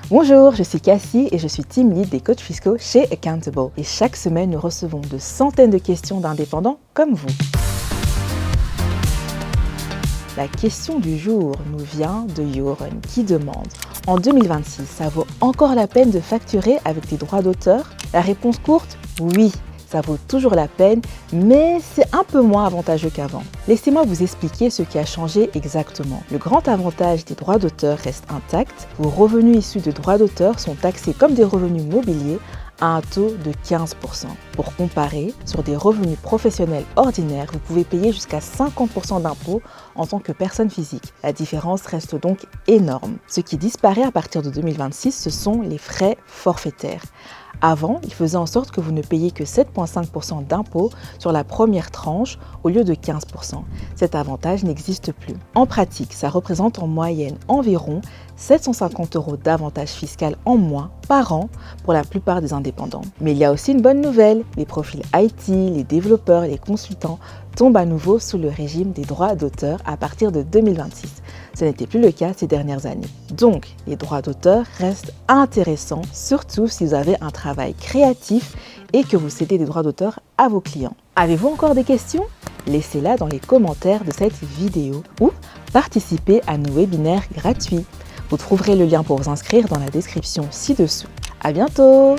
Bonjour, je suis Cassie et je suis team lead des coachs fiscaux chez Accountable. Et chaque semaine, nous recevons de centaines de questions d'indépendants comme vous. La question du jour nous vient de Yoren qui demande « En 2026, ça vaut encore la peine de facturer avec des droits d'auteur ?» La réponse courte, oui. Ça vaut toujours la peine, mais c'est un peu moins avantageux qu'avant. Laissez-moi vous expliquer ce qui a changé exactement. Le grand avantage des droits d'auteur reste intact. Vos revenus issus de droits d'auteur sont taxés comme des revenus mobiliers à un taux de 15%. Pour comparer, sur des revenus professionnels ordinaires, vous pouvez payer jusqu'à 50% d'impôts en tant que personne physique. La différence reste donc énorme. Ce qui disparaît à partir de 2026, ce sont les frais forfaitaires. Avant, il faisait en sorte que vous ne payiez que 7,5% d'impôts sur la première tranche au lieu de 15%. Cet avantage n'existe plus. En pratique, ça représente en moyenne environ 750 € d'avantage fiscal en moins par an pour la plupart des indépendants. Mais il y a aussi une bonne nouvelle, les profils IT, les développeurs, les consultants tombent à nouveau sous le régime des droits d'auteur à partir de 2026. Ce n'était plus le cas ces dernières années. Donc, les droits d'auteur restent intéressants, surtout si vous avez un travail créatif et que vous cédez des droits d'auteur à vos clients. Avez-vous encore des questions ? Laissez-la dans les commentaires de cette vidéo ou participez à nos webinaires gratuits. Vous trouverez le lien pour vous inscrire dans la description ci-dessous. À bientôt!